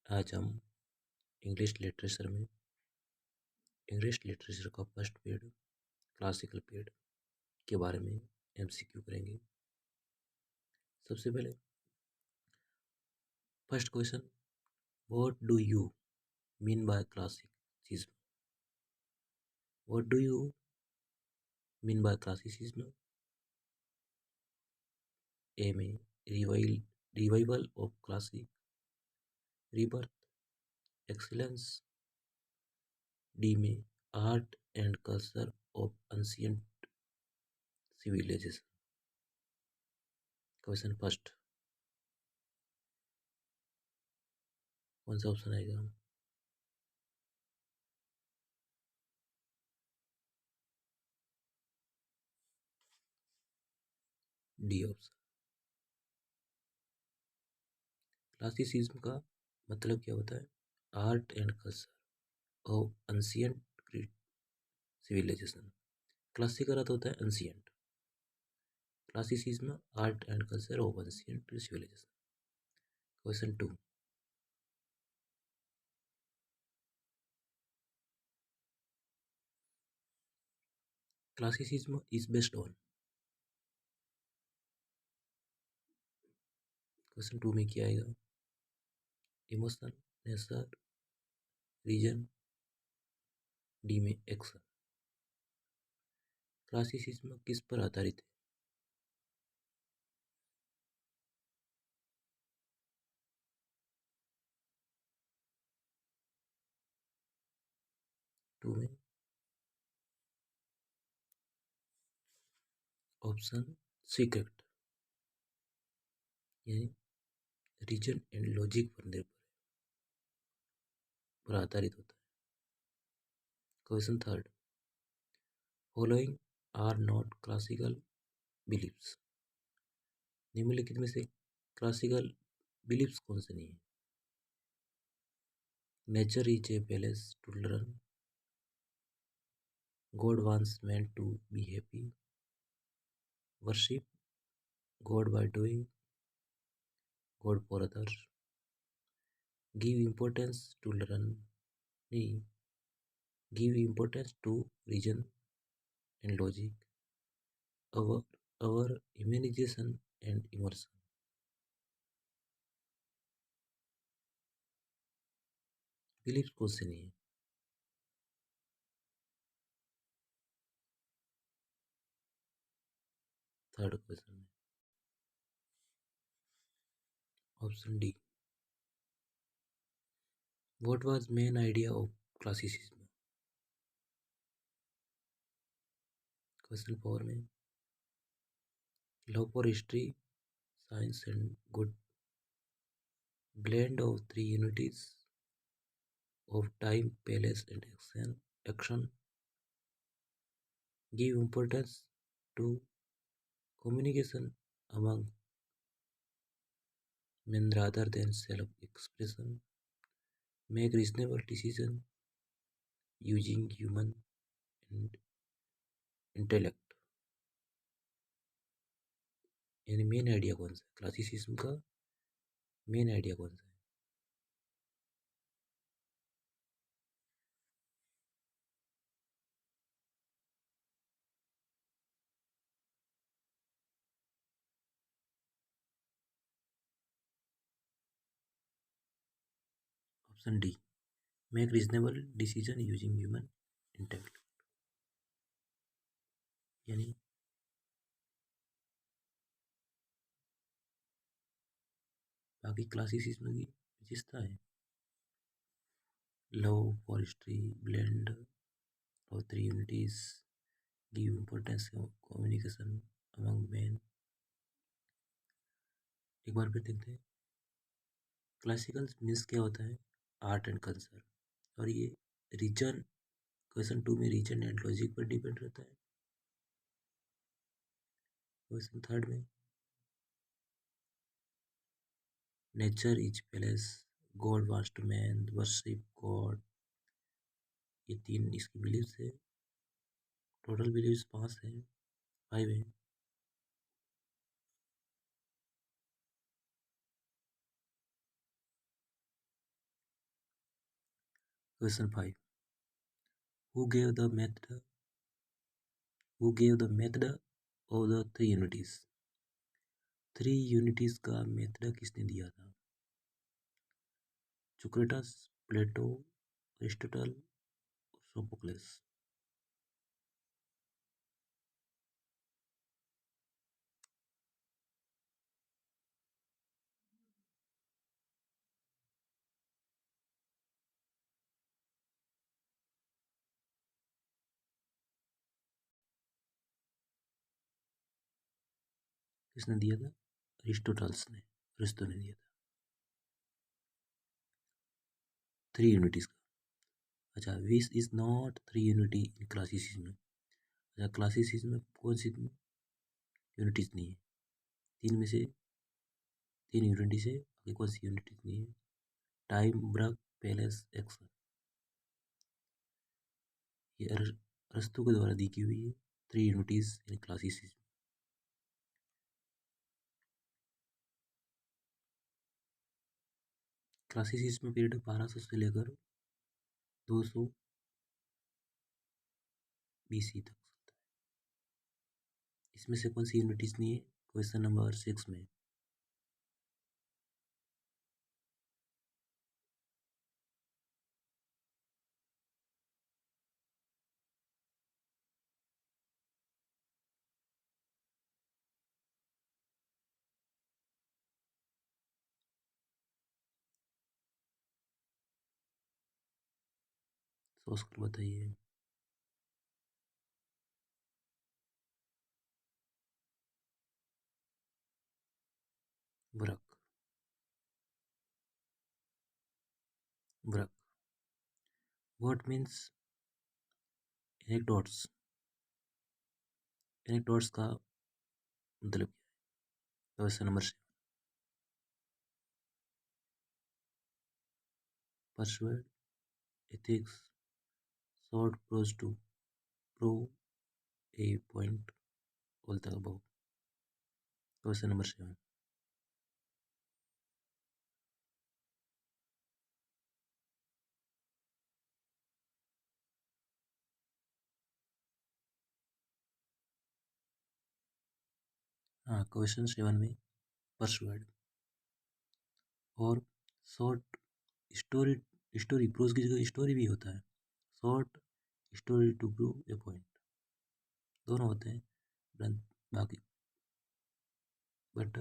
आज हम English literature में इंग्लिश लिटरेचर का फर्स्ट पीरियड क्लासिकल पीरियड के बारे में एमसीक्यू करेंगे। सबसे पहले first question, what do you mean by classicism? What do you mean by classicism? A में revival of classic rebirth excellence, D में art and culture of ancient civilisation. Question first, कौन सा ऑप्शन आएगा? D option. Classicism का मतलब क्या होता है? Art and culture of ancient civilisation. Classic का अर्थ होता है ancient, classicism art and culture of ancient civilisation. Question two, classicism is based on. Question two में क्या आएगा? इमोशन, नेचर, रीजन, डी में एक्शन। क्लासिसिज्म किस पर आधारित है? टू में ऑप्शन सी करेक्ट, यानी रीजन एंड लॉजिक पर निर्भर पर आधारित होता है। Question third, following are not classical beliefs. निम्नलिखित में से क्लासिकल बिलीफ्स कौन से नहीं है? Nature is a palace to learn, God wants man to be happy, worship God by doing God for others, give importance to learn, give importance to reason and logic, our imagination and immersion. Beliefs कौन से नहीं है? Third question में option D, what was main idea of classicism? Question four में love for history, science and good, blend of three unities of time, place and action, give importance to communication among men rather than self-expression, make reasonable decision using human and intellect। यानी main idea कौन सा है classicism का? Main idea कौन सा है? Option D, make reasonable decision using human intellect. यानी बाकी क्लासिसिज्म की विशेषता है love for history, blend of three unities, give importance of communication among men। एक बार फिर देखते हैं क्लासिकल मीन्स क्या होता है? आर्ट एंड कल्चर, और ये रीजन, क्वेश्चन टू में रीजन एंड लॉजिक पर डिपेंड रहता है। क्वेश्चन थर्ड में nature is palace, God wants to man worship God, ये तीन इसकी बिलीव्स है। टोटल बिलीव्स 5 है, 5 है। Question 5. Who gave the method? Who gave the method of the three unities? Three unities का मेथड किसने दिया था? सोक्रेटस, प्लेटो, एरिस्टोटल, सोफोक्लेस. किसने दिया था? अरिस्टो ने दिया था थ्री यूनिटीज का. अच्छा, which is not three unity in classicism. अच्छा, क्लासिसिज्म में कौन सी यूनिटीज नहीं है? तीन यूनिटी से आगे कौन सी यूनिटीज नहीं है? Time, book, palace, action. ये अरस्तु के द्वारा दी की हुई है थ्री यूनिटीज इन क्लासिसिज्म. क्लासिसिज्म पीरियड 1200 से लेकर 200 BC तक चलता है. इसमें से कौन सी यूनिटीज नहीं है? क्वेश्चन नंबर 6 में. सोच कर बताइए. ब्रक. ब्रक. What means anecdotes? एनेक्डोट्स का मतलब क्या है? Question number 7. Persuade, ethics, short prose to prove a point, all the above. Question number 7. हाँ, क्वेश्चन 7 में परसुएड और शॉर्ट स्टोरी. स्टोरी प्रोज की जगह स्टोरी भी होता है. Short story to prove a point, दोनों होते हैं. बाकी बट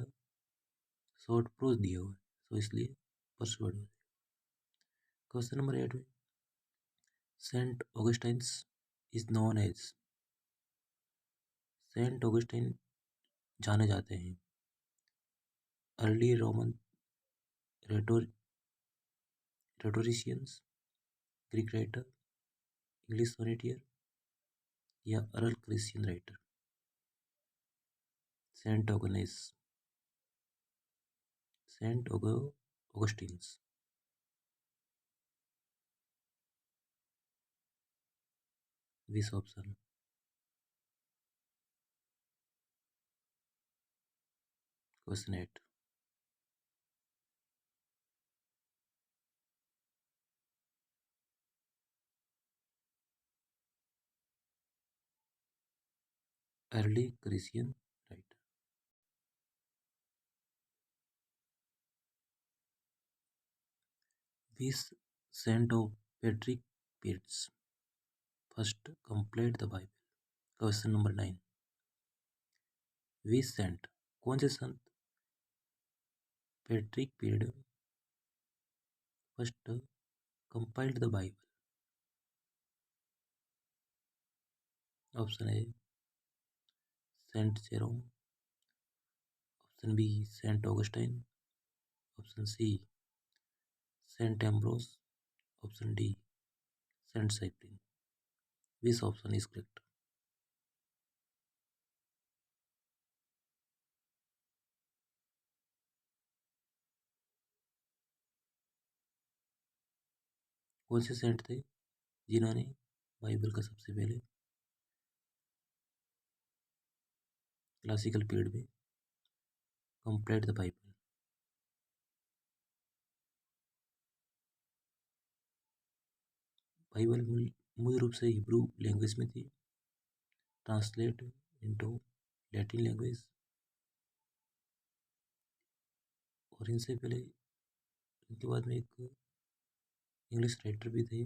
शॉर्ट प्रोज दिया हुआ है, तो इसलिए परसुएड हो जाएगा. क्वेश्चन नंबर 8 में saint Augustine's is known as. Saint Augustine जाने जाते हैं. Early Roman rhetoricians, Greek writer, English sonneteer या early Christian writer. Saint Agnes, saint Augustine's. This option. Question 8. Early Christian writer. Which saint of Patrick Pearce first compiled the Bible? Question number 9. Which saint, कौन से संत Patrick period first compiled the Bible? Option A saint Jerome, option B saint Augustine, option C Saint Ambrose, option D saint Cyprian. Which option is correct? कौन से saint थे जिन्होंने Bible का सबसे पहले क्लासिकल पीरियड में कंप्लीट द बाइबल? बाइबल मूल रूप से हिब्रू लैंग्वेज में थी, ट्रांसलेट इनटू लैटिन लैंग्वेज, और इनसे पहले इनके बाद में एक इंग्लिश राइटर भी थे,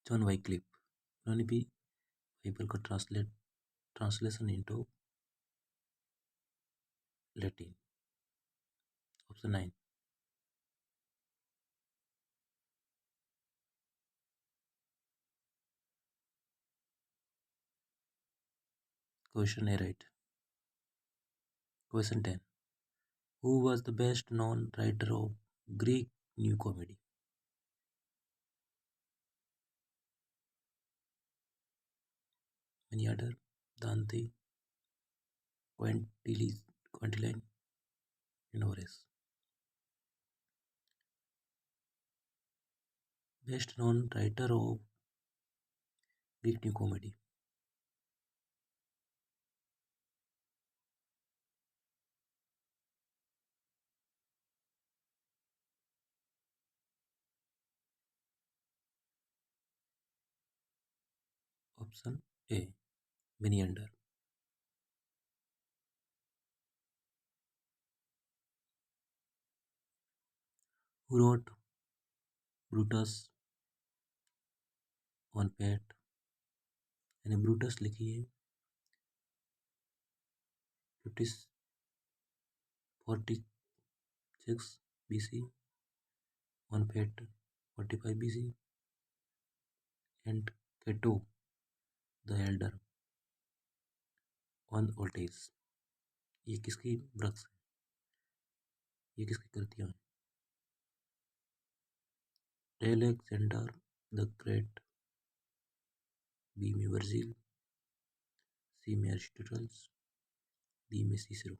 जॉन वाइक्लिफ। उन्होंने भी बाइबल का translation into Latin. Option 9। Question A right. Question 10। Who was the best known writer of Greek New Comedy? Menander, Dante, Quintilian, and Horace. Best known writer of Greek New Comedy. Option A. Menander. Who wrote Brutus on Pet? यानी Brutus लिखी है 46 BC, on Pet 45 BC, and Cato the Elder on Otis. ये किसकी works है? ये किसकी कृतियाँ हैं? Alexander the Great, B में वर्जिल, C में एरिस्टोटल्स, D में Cicero.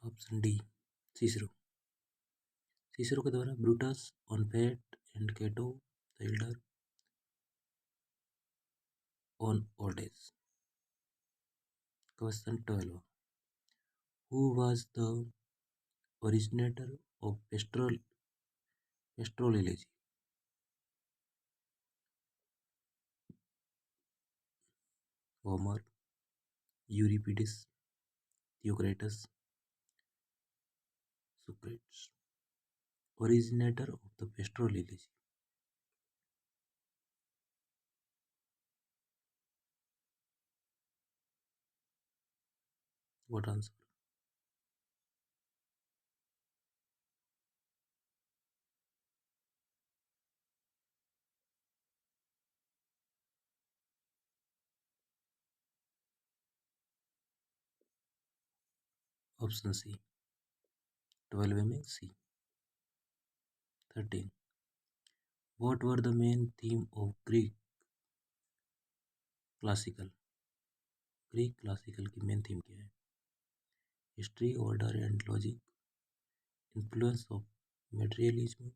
Option D, Cicero. Cicero के द्वारा ब्रूटस ऑन पेट and Cato the elder on old age. Question 12। Who was the originator of pastrology? Homer, Euripides, Theocritus, Socrates. Originator of the pastrology. What answer? Option C, 12 में C. 13. What were the main theme of Greek classical? Greek classical की main theme क्या है? History, order and logic, influence of materialism,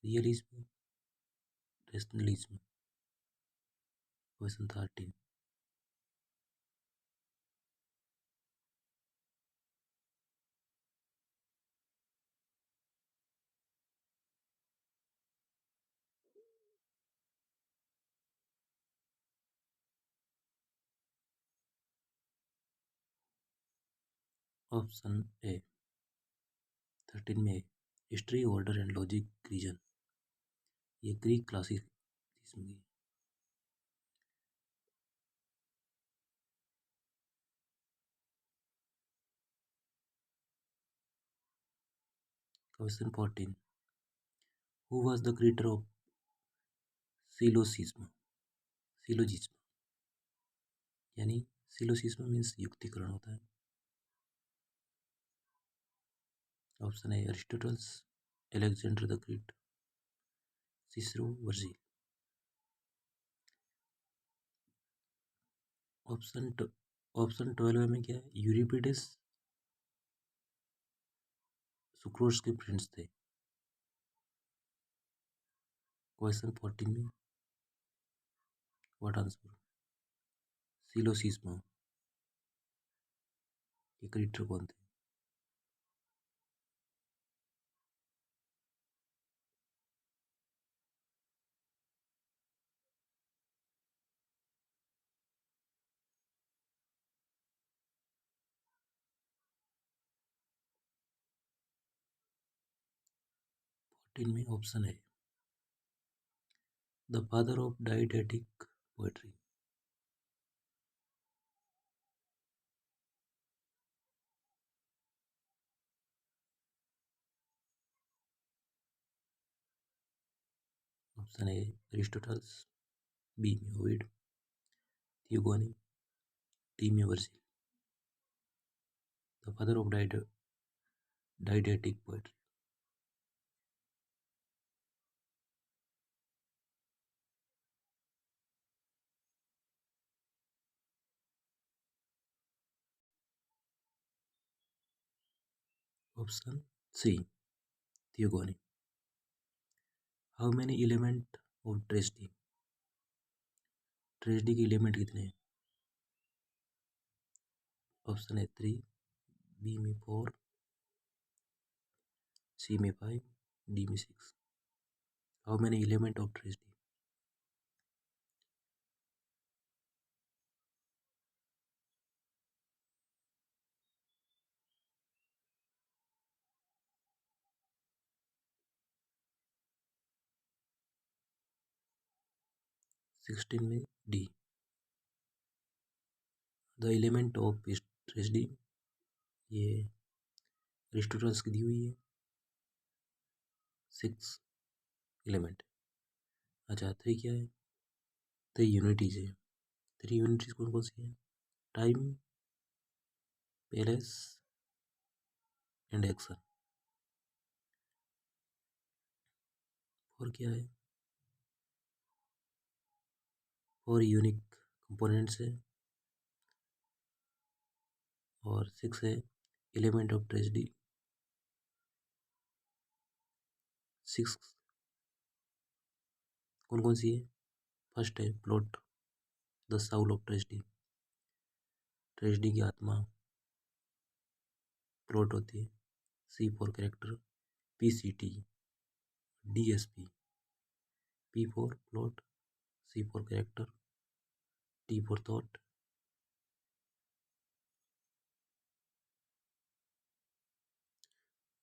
realism, rationalism. Question 13। Option A, 13 में history, order and logic, reason. ये Greek classicism की। Question 14। Who was the creator of syllogism? Syllogism, यानी syllogism means युक्तिकरण होता है। Option A, Aristotle's, Alexander the great, Cicero, Virgil. Option 12 में क्या है? यूरिपिडेस सुक्रोज के फ्रेंड्स थे। क्वेश्चन 14 में व्हाट आंसर? सिलोसिस्मा के क्रिएटर कौन थे? फोर्टीन में ऑप्शन है the father of didactic poetry. Option A Aristotle's, B में ओविड, थियोगोनी, डी में Virgil. The father of didactic poetry. Option C Theogony. How many element of tragedy? Tragedy के element कितने हैं? Option A 3, B में 4, सी में 5, D में 6। How many element of tragedy? 16 में D. The element of tragedy ये Aristotle's की दी हुई है 6 एलिमेंट। अच्छा 3 क्या है? 3 यूनिटीज है। 3 यूनिटीज कौन कौन सी है? Time, place and action. 4 क्या है? 4 यूनिक कंपोनेंट्स है। और 6 है एलिमेंट ऑफ ट्रेजेडी। 6 कौन कौन सी है? फर्स्ट है plot, the soul of tragedy. Tragedy की आत्मा प्लॉट होती है। C for character, PCT, DSP। P for plot, C for character, T for thought.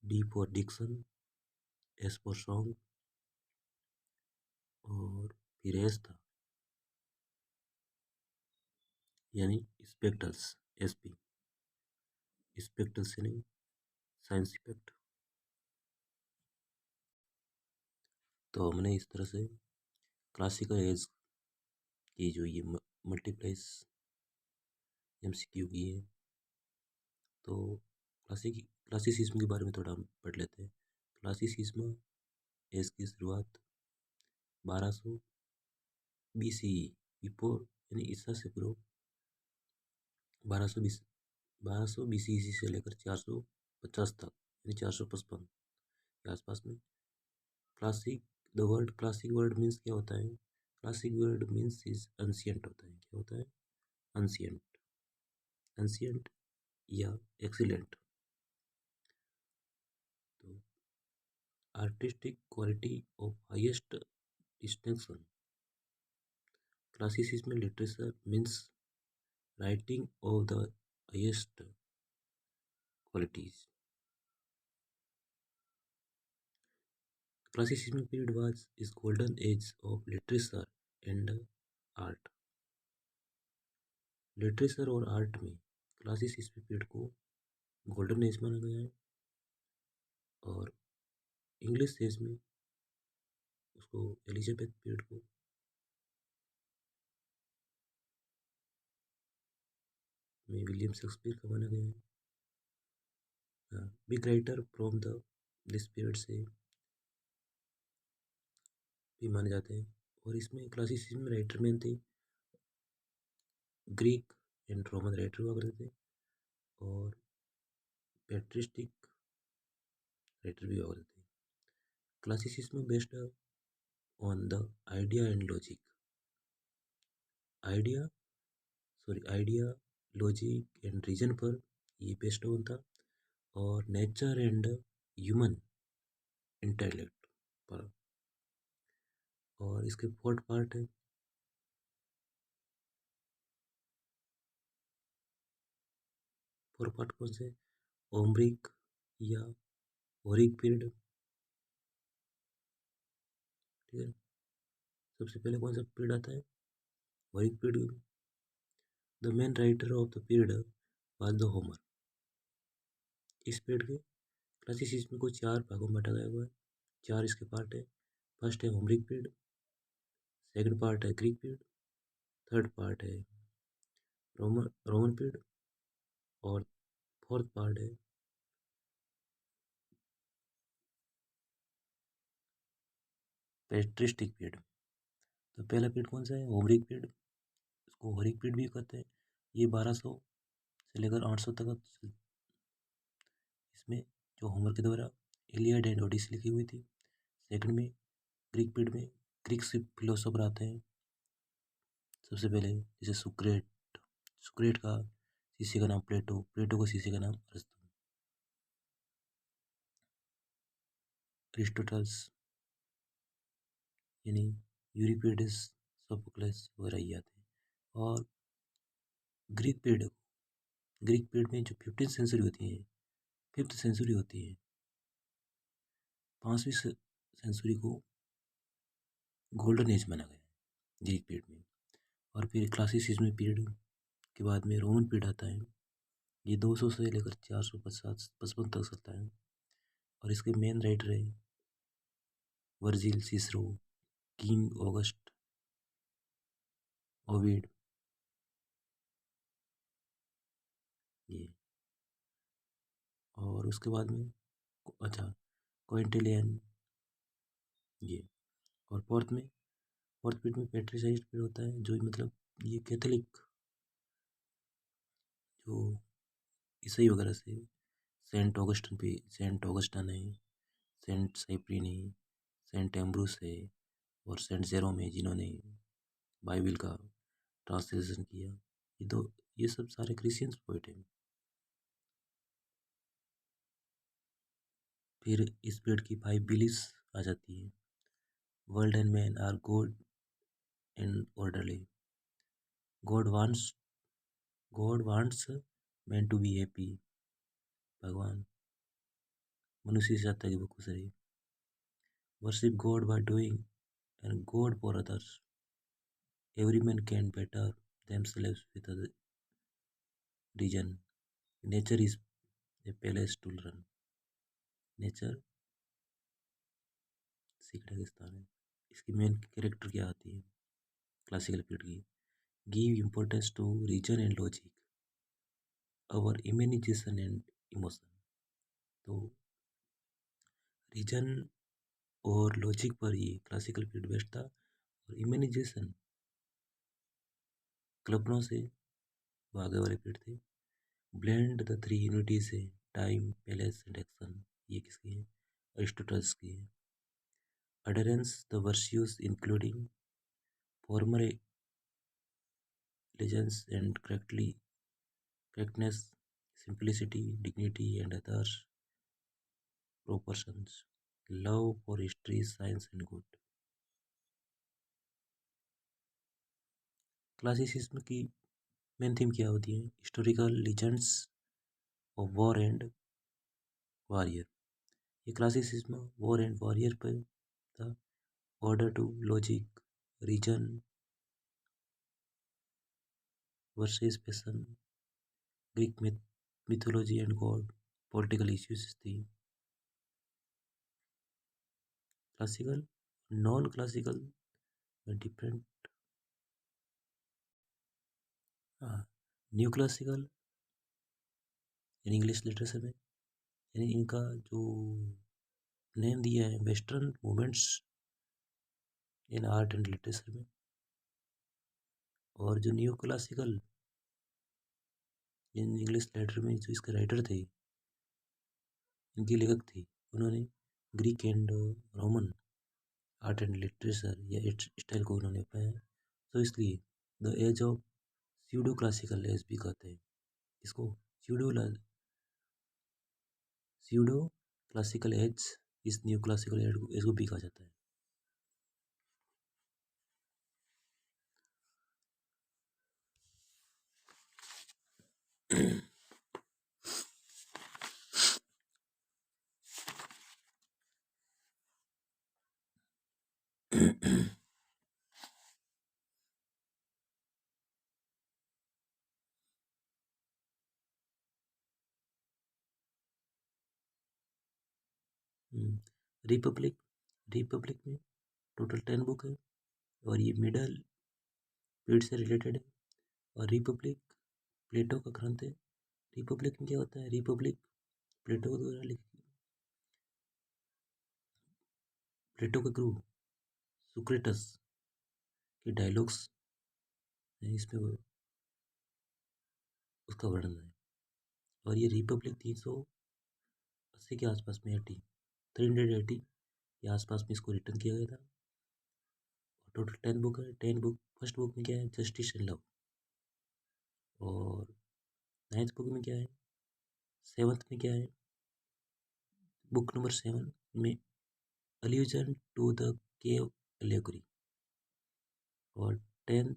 D for diction, S for song और फिर S था यानी स्पेक्टल्स, SP। स्पेक्टल से नहीं, साइंस इफेक्ट। तो हमने इस तरह से क्लासिकल एज की जो ये मल्टीप्लेस MCQ की है। तो क्लासिसिज्म के बारे में थोड़ा हम पढ़ लेते हैं। क्लासिसिज्म एज की शुरुआत 1200 BCE, बिफोर यानी ईसा से पूर्व 1200 BCE से लेकर 450 तक यानी 455 के आसपास में। क्लासिक क्लासिक वर्ड मीन्स क्या होता है? Classic word means is ancient होता है। क्या होता है? एंशिएंट या एक्सीलेंट। तो artistic quality of highest distinction. Classicism literature means writing of the highest qualities. Classicism period was is golden age of literature and art। Literature और art में classicism period को गोल्डन एज माना गया है और English as में उसको Elizabeth period को में विलियम शेक्सपियर का माना गया है। Big writer from the this period से भी माने जाते हैं। और इसमें क्लासिसिज्म राइटर में थे ग्रीक एंड रोमन राइटर हुआ करते थे और पैट्रिस्टिक राइटर भी हुआ करते थे। Classicism based on the idea and logic, idea idea logic and reason पर ये बेस्ड ऑन था, और नेचर एंड ह्यूमन इंटेलेक्ट पर। और इसके फोर्थ पार्ट है, फोर्थ पार्ट कौन से, ओम्ब्रिक या होरिक पीरियड। ठीक है, सबसे पहले कौन सा पीरियड आता है, Homeric period. The main writer of the period was the Homer. इस पीरियड के क्लासिसिज्म को 4 भागों में बांटा गया हुआ है, 4 इसके पार्ट है। फर्स्ट है होमरिक पीरियड, सेकंड पार्ट है ग्रीक पीरियड, थर्ड पार्ट है रोमन पीरियड, और फोर्थ पार्ट है पैट्रिस्टिक पीरियड। तो पहला पीरियड कौन सा है, होमरिक पीरियड, इसको होरिक पीरियड भी कहते हैं। ये 1200 से लेकर 800 तक, इसमें जो होमर के द्वारा इलियड एंड ओडिसी लिखी हुई थी। सेकंड में ग्रीक पीरियड में ग्रीक से फिलोसोफर आते हैं, सबसे पहले जैसे सुक्रेट का शिष्य का नाम प्लेटो, प्लेटो का शिष्य का नाम अरिस्टो, अरिस्टोटल्स यानी यूरिपिडेस, सोफोक्लेस वगैरह ये आते हैं। और ग्रीक पीरियड में जो 15th सेंचुरी होती है, 5th सेंचुरी होती है, 5वीं सेंचुरी को गोल्डन एज माना गया है ग्रीक पीरियड में। और फिर क्लासिसिज्म पीरियड के बाद में रोमन पीरियड आता है, ये 200 से लेकर 455 तक चलता है। और इसके मेन राइटर है Virgil, Cicero, king August, Ovid, ये। और उसके बाद में अच्छा क्विंटिलियन, ये। और फोर्थ पीरियड में पैट्रिसाइड पीरियड होता है, जो मतलब ये कैथोलिक जो ईसाई वगैरह से सेंट ऑगस्टन है, सेंट साइप्रिन है, सेंट एम्ब्रूस है, और सेंट जेरोम है, जिन्होंने बाइबल का ट्रांसलेशन किया। ये सब सारे क्रिश्चियंस पोइट हैं। फिर इस पीरियड की 5 बिलीव्स आ जाती है। World and man are good and orderly, God wants God wants man to be happy, भगवान मनुष्य से चाहता है कि वो खुश रहे। Worship God by doing and God for others, every man can better themselves with a reason, nature is a place to learn, nature सीखने का स्थान है। इसकी मेन कैरेक्टर क्या आती है क्लासिकल पीरियड की, give importance to reason and logic, our imagination and emotion. तो रीजन और लॉजिक पर ये क्लासिकल पीरियड बेस्ड था, और इमेजिनेशन कल्पनाओं से वो आगे वाले पीरियड थे। ब्लेंड द 3 यूनिटीज है, टाइम, प्लेस एंड एक्शन, ये किसकी है, अरिस्टोटल्स की है। Adherence the virtues including former elegance and correctness, simplicity, dignity, and others proportions, love for history, science, and good। Classicism की मेन थीम क्या होती है, historical legends of war and warrior. ये क्लासिसिज्म वॉर एंड वॉरियर पर था। Order to logic, reason versus passion, Greek mythology and God, political issues थी। Classical non classical में different, new classical यानी इंग्लिश लिटरेचर में, यानी इनका जो नेम दिया है western movements in art and literature में। और जो new classical in English letter में जो इसके राइटर थे, इनकी लेखक थी, उन्होंने Greek and Roman art and literature या स्टाइल को उन्होंने अपनाया। तो इसलिए the age of pseudo classical age भी कहते हैं इसको। स्यूडो क्लासिकल एज इस न्यू क्लासिकल एज को भी कहा जाता है। रिपब्लिक रिपब्लिक में टोटल 10 बुक है और ये मिडल पीरियड से रिलेटेड है। और रिपब्लिक प्लेटो का ग्रंथ है। रिपब्लिक में क्या होता है? रिपब्लिक प्लेटो द्वारा लिखी, प्लेटो के गुरु सुक्रेटस के डायलॉग्स है, इसमें उसका वर्णन है। और ये रिपब्लिक 380 के आसपास में 380 के आसपास में इसको रिटर्न किया गया था। टोटल 10 बुक है। 10 बुक, फर्स्ट बुक में क्या है? Justice and love. और 9th बुक में क्या है? 7th में क्या है? बुक नंबर 7 में allusion to the cave allegory. और 10th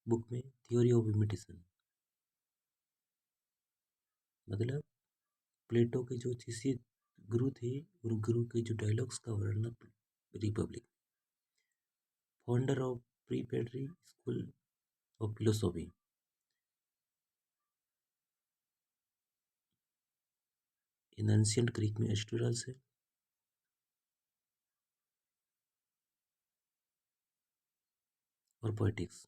बुक में थ्योरी ऑफ इमिटेशन। मतलब प्लेटो के जो शिष्य गुरु थे, उन गुरु के जो डायलॉग्स का वर्णन Republic. Founder of pre Pedri school of philosophy. In ancient Greek में एरिस्टोटल है। और पोएटिक्स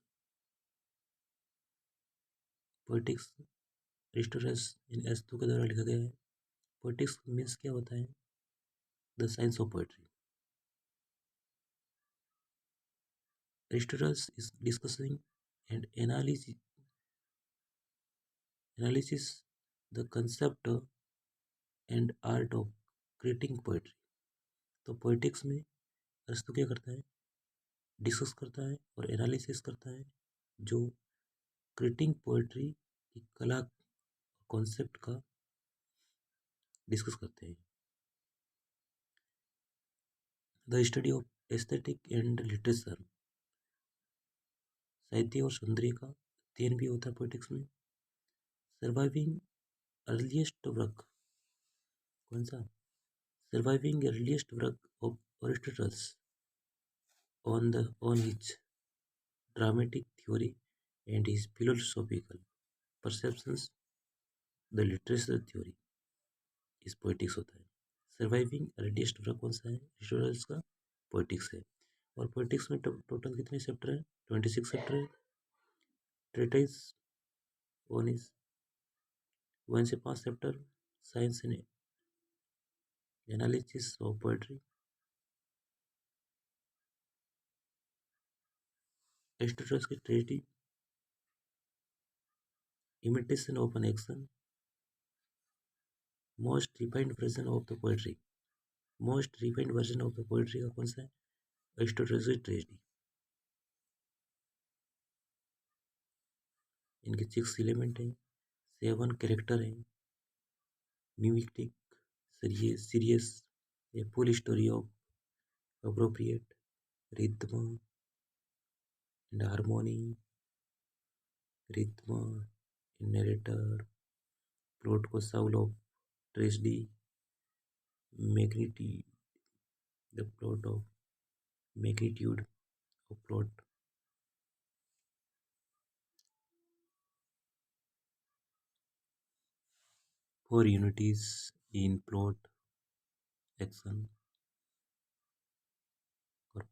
पोएटिक्स एरिस्टोटल इन एस्तु के द्वारा लिखा गया है। पोएटिक्स मीन्स क्या होता है? The science of poetry. Aristotle is discussing and analysis the concept and art of creating poetry। तो पोइटिक्स में अरिस्टो क्या करता है? डिस्कस करता है और एनालिसिस करता है जो क्रिएटिंग पोएट्री की कला कॉन्सेप्ट का डिस्कस करते हैं। The study of aesthetic and literature. साहित्य और सौंदर्य का अध्ययन भी होता है पोइटिक्स में। Surviving earliest work. कौन सा? Surviving earliest work of Aristotle's on his dramatic theory and his philosophical perceptions, the literature theory is poetics होता है। सर्वाइविंग अर्लीस्ट वर्क कौन सा है? एरिस्टोटल्स का पोइटिक्स है। और पोइटिक्स में टोटल कितने चैप्टर है? 26 चैप्टर है। ट्रेटाइज 1 से 5 chapter. Science and analysis of poetry. Aristotle's की tragedy. Imitation of an action. Most refined version of the poetry. Most refined version of the poetry का कौन सा है? एरिस्टोटल्स की ट्रेजेडी। इनके 6 एलिमेंट हैं, 7 कैरेक्टर हैं। Mimetic, serious, a full story of appropriate, rhythm and harmony, rhythm in narrator, plot को solve of tragedy, magnitude the plot of magnitude of plot, four unities in plot action और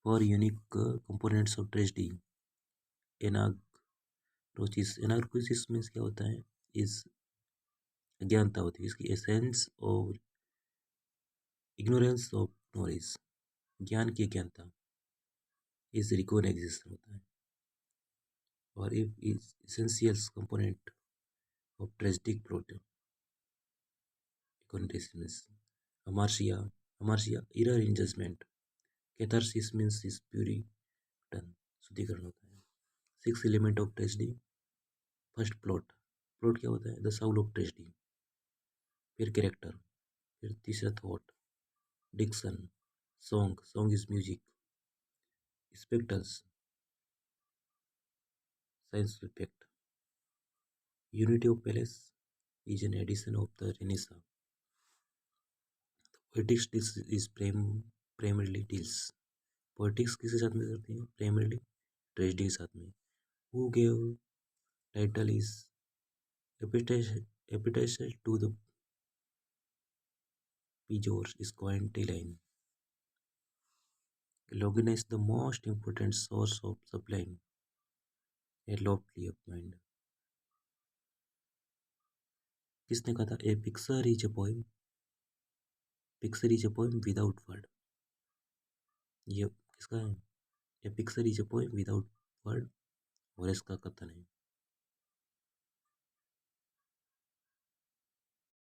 four unique components of tragedy. Anagnorisis. Anagnorisis means क्या होता है? इस अज्ञानता होती है, इसकी एसेंस और इग्नोरेंस ऑफ नॉलेज, ज्ञान की अज्ञानता, इस रिकॉग्नाइजेशन होता है। or if is essential component of tragic plot conditions. Amartia, amartia, error in judgment. Catharsis means is puri done. शुद्धिकरण होता है. 6 element of tragedy. First plot. Plot क्या होता है? The soul of tragedy. फिर कैरेक्टर. फिर तीसरा thought. Diction. Song. Song is music. Spectacles. Science effect. Unity of palace is an addition of the Renaissance. Poetics is primarily deals. Poetics किसके साथ में करती हैं? Primarily tragedy के साथ में. Who gave title is epitasis to the Pijor is Quintilian. Loginus the most important source of sublime, a lofty of mind. किसने कहा था? A picture is a poem. Picture is a poem without word. ये किसका है? A picture is a poem without word. और इसका कथन है